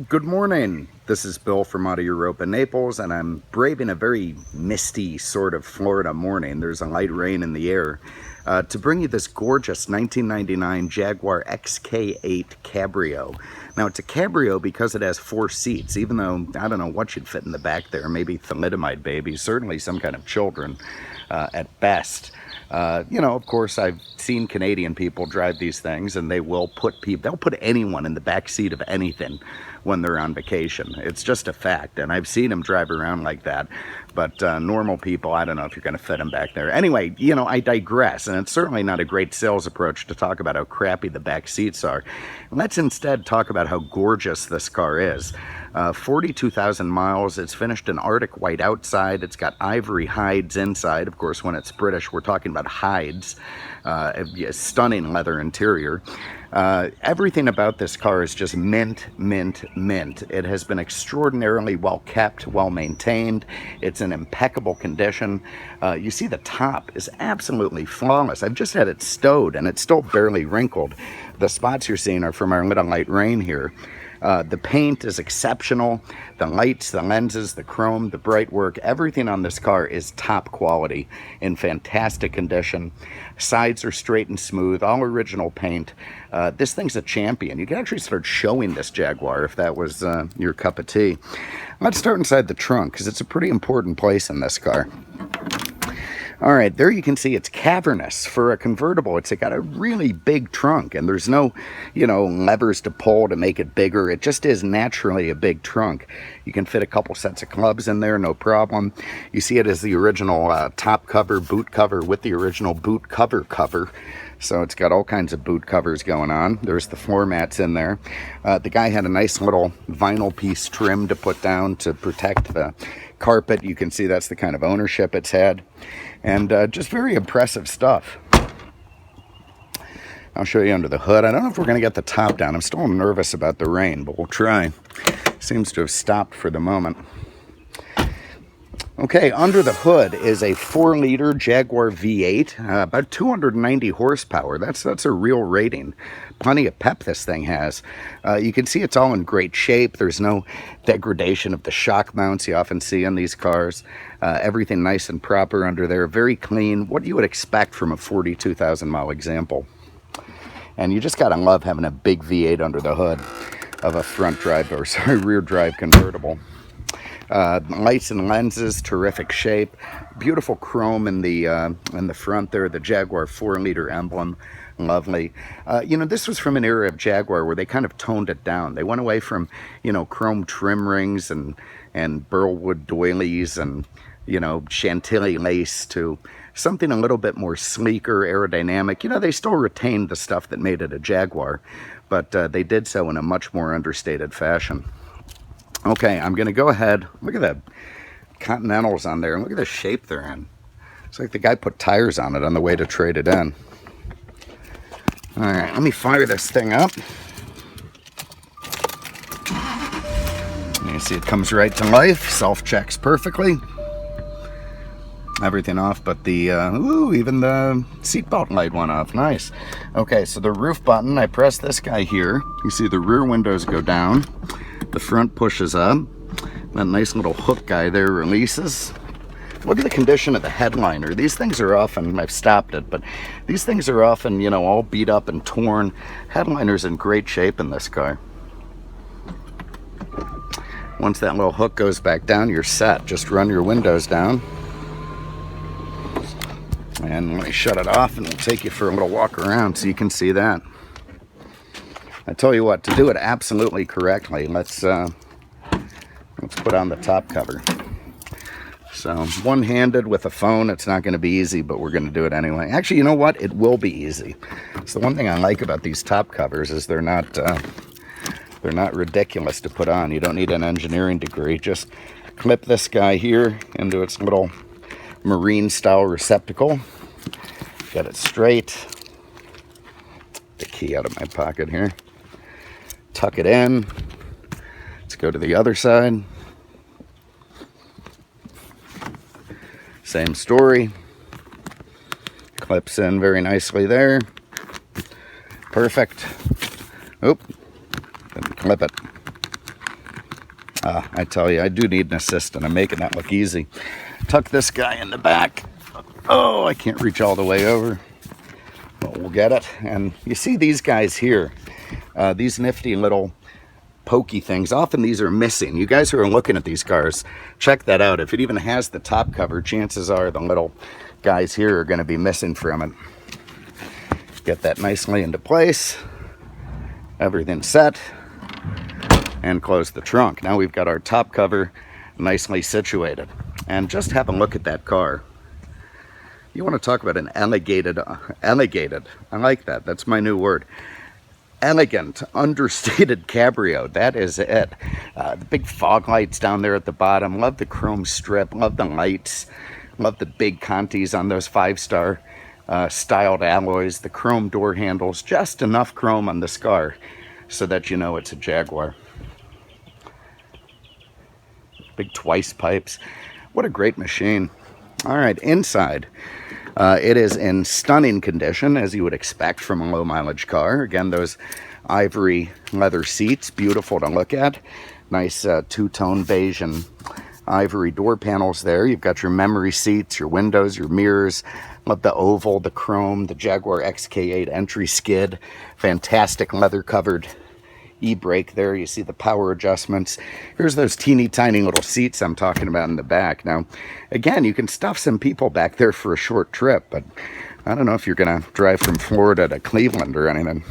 Good morning. This is Bill from out of Europa, Naples, and I'm braving a very misty sort of Florida morning. There's a light rain in the air to bring you this gorgeous 1999 Jaguar XK8 Cabrio. Now, it's a Cabrio because it has 4 seats, even though I don't know what you'd fit in the back there. Maybe thalidomide babies, certainly some kind of children at best. Of course, I've seen Canadian people drive these things, and they'll put anyone in the back seat of anything when they're on vacation. It's just a fact, and I've seen them drive around like that. But normal people, I don't know if you're going to fit them back there. Anyway, I digress, and it's certainly not a great sales approach to talk about how crappy the back seats are. Let's instead talk about how gorgeous this car is. 42,000 miles. It's finished in Arctic white outside. It's got ivory hides inside. Of course, when it's British, we're talking about hides. A stunning leather interior. Everything about this car is just mint, mint, mint. It has been extraordinarily well kept, well maintained. It's in impeccable condition. You see the top is absolutely flawless. I've just had it stowed and it's still barely wrinkled. The spots you're seeing are from our little light rain here. The paint is exceptional. The lights, the lenses, the chrome, the bright work, everything on this car is top quality, in fantastic condition. Sides are straight and smooth, all original paint. This thing's a champion. You can actually start showing this Jaguar if that was your cup of tea. Let's start inside the trunk because it's a pretty important place in this car. All right, there you can see it's cavernous for a convertible. It's got a really big trunk, and there's no, levers to pull to make it bigger. It just is naturally a big trunk. You can fit a couple sets of clubs in there, no problem. You see it as the original top cover, boot cover with the original boot cover. So it's got all kinds of boot covers going on. There's the floor mats in there. The guy had a nice little vinyl piece trim to put down to protect the carpet. You can see that's the kind of ownership it's had. And just very impressive stuff. I'll show you under the hood. I don't know if we're going to get the top down. I'm still nervous about the rain, but we'll try. Seems to have stopped for the moment. Okay, under the hood is a 4-liter Jaguar V8, about 290 horsepower. That's a real rating. Plenty of pep this thing has. You can see it's all in great shape. There's no degradation of the shock mounts you often see on these cars. Everything nice and proper under there. Very clean. What you would expect from a 42,000 mile example. And you just gotta love having a big V8 under the hood of a rear drive convertible. Lights and lenses, terrific shape. Beautiful chrome in the front there, the Jaguar 4-liter emblem. Lovely. This was from an era of Jaguar where they kind of toned it down. They went away from, chrome trim rings and burl wood doilies and, Chantilly lace to something a little bit more sleeker, aerodynamic. They still retained the stuff that made it a Jaguar, but they did so in a much more understated fashion. Okay, I'm going to go ahead. Look at the Continentals on there, and look at the shape they're in. It's like the guy put tires on it on the way to trade it in. All right, let me fire this thing up. You see it comes right to life. Self-checks perfectly. Everything off but the, even the seatbelt light went off. Nice. Okay, so the roof button, I press this guy here. You see the rear windows go down. The front pushes up. That nice little hook guy there releases. Look at the condition of the headliner. These things are often, I've stopped it, but these things are often, all beat up and torn. Headliner's in great shape in this car. Once that little hook goes back down, you're set. Just run your windows down. And let me shut it off and we'll take you for a little walk around so you can see that. I tell you what, to do it absolutely correctly, let's put on the top cover. So one-handed with a phone, it's not going to be easy, but we're going to do it anyway. Actually, you know what? It will be easy. So the one thing I like about these top covers is they're not ridiculous to put on. You don't need an engineering degree. Just clip this guy here into its little marine-style receptacle. Get it straight. The key out of my pocket here. Tuck it in. Let's go to the other side. Same story. Clips in very nicely there. Perfect. Oop. Didn't clip it. I tell you, I do need an assistant. I'm making that look easy. Tuck this guy in the back. Oh, I can't reach all the way over. But we'll get it. And you see these guys here, these nifty little pokey things. Often these are missing. You guys who are looking at these cars, check that out. If it even has the top cover, chances are the little guys here are going to be missing from it. Get that nicely into place. Everything set. And close the trunk. Now we've got our top cover nicely situated. And just have a look at that car. You want to talk about an elegated, I like that. That's my new word. Elegant, understated cabrio. That is it. The big fog lights down there at the bottom. Love the chrome strip. Love the lights. Love the big Contis on those 5-star styled alloys. The chrome door handles. Just enough chrome on this car so that you know it's a Jaguar. Big twice pipes. What a great machine. All right, inside. It is in stunning condition, as you would expect from a low mileage car. Again, those ivory leather seats, beautiful to look at. Nice two-tone beige and ivory door panels there. You've got your memory seats, your windows, your mirrors. Love the oval, the chrome, the Jaguar XK8 entry skid. Fantastic leather-covered e-brake there. You see the power adjustments. Here's those teeny tiny little seats I'm talking about in the back. Now, again, you can stuff some people back there for a short trip, but I don't know if you're going to drive from Florida to Cleveland or anything.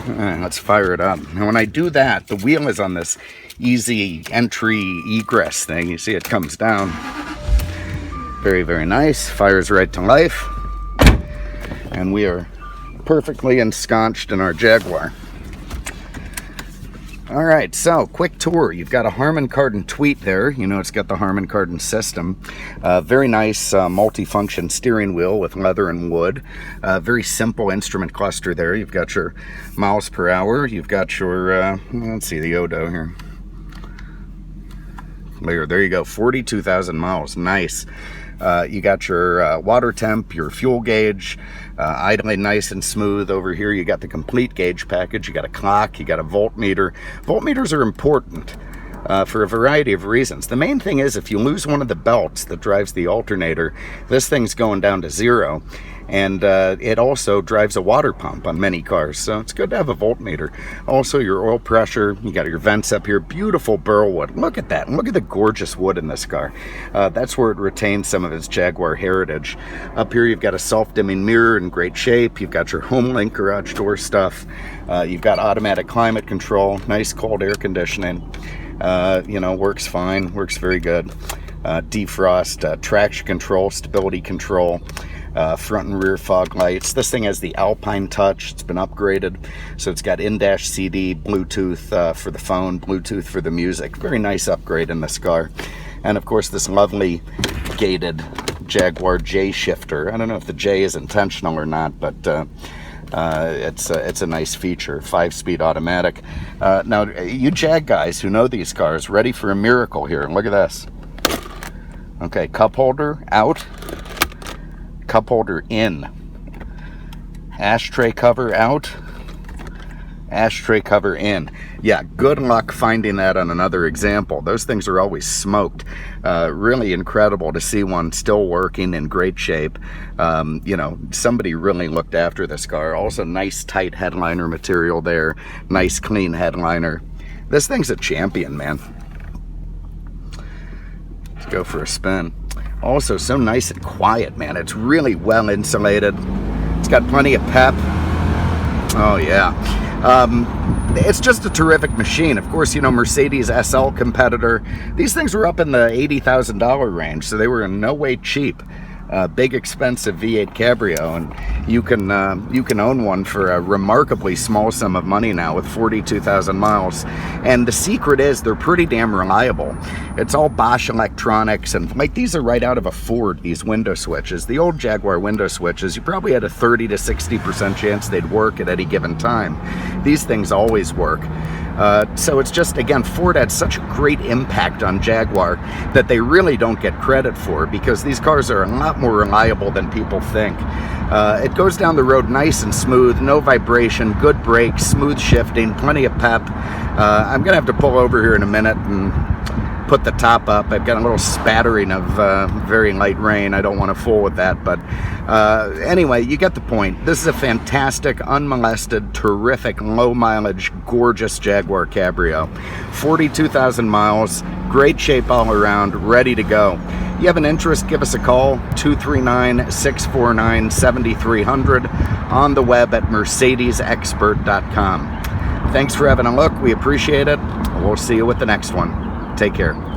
Let's fire it up. Now, when I do that, the wheel is on this easy entry egress thing. You see it comes down. Very, very nice. Fires right to life. And we are perfectly ensconced in our Jaguar. All right, so quick tour. You've got a Harman Kardon Tweet there. You know it's got the Harman Kardon system. Very nice multi-function steering wheel with leather and wood. Very simple instrument cluster there. You've got your miles per hour. You've got your, let's see, the odo here. There you go, 42,000 miles. Nice. You got your water temp, your fuel gauge, idling nice and smooth. Over here you got the complete gauge package. You got a clock, you got a voltmeter. Voltmeters are important for a variety of reasons. The main thing is if you lose one of the belts that drives the alternator, this thing's going down to zero. And it also drives a water pump on many cars, so it's good to have a voltmeter. Also, your oil pressure, you got your vents up here, beautiful burl wood. Look at that, and look at the gorgeous wood in this car. That's where it retains some of its Jaguar heritage. Up here, you've got a self-dimming mirror in great shape. You've got your HomeLink garage door stuff. You've got automatic climate control, nice cold air conditioning. You know, works fine, works very good. Defrost, traction control, stability control. Front and rear fog lights. This thing has the Alpine Touch. It's been upgraded, so it's got in-dash CD, Bluetooth for the phone, Bluetooth for the music. Very nice upgrade in this car. And of course, this lovely gated Jaguar J shifter. I don't know if the J is intentional or not, but it's a nice feature. 5-speed automatic. Now, you Jag guys who know these cars, ready for a miracle here. Look at this. Okay, cup holder out. Cup holder in. Ashtray cover out. Ashtray cover in. Yeah, good luck finding that on another example. Those things are always smoked. Really incredible to see one still working in great shape. You know, somebody really looked after this car. Also, nice tight headliner material there. Nice clean headliner. This thing's a champion, man. Let's go for a spin. Also, so nice and quiet, man. It's really well insulated. It's got plenty of pep. Oh, yeah. It's just a terrific machine. Of course, you know, Mercedes SL competitor. These things were up in the $80,000 range, so they were in no way cheap. Big, expensive V8 Cabrio, and you can own one for a remarkably small sum of money now with 42,000 miles. And the secret is they're pretty damn reliable. It's all Bosch electronics, and like these are right out of a Ford, these window switches. The old Jaguar window switches, you probably had a 30 to 60% chance they'd work at any given time. These things always work. So it's just, again, Ford had such a great impact on Jaguar that they really don't get credit for, because these cars are a lot more reliable than people think. It goes down the road nice and smooth, no vibration, good brakes, smooth shifting, plenty of pep. I'm going to have to pull over here in a minute and put the top up. I've got a little spattering of very light rain. I don't want to fool with that, but anyway, you get the point. This is a fantastic, unmolested, terrific, low mileage, gorgeous Jaguar Cabrio. 42,000 miles, great shape all around, ready to go. You have an interest, give us a call, 239-649-7300, on the web at mercedesexpert.com. Thanks for having a look. We appreciate it. We'll see you with the next one. Take care.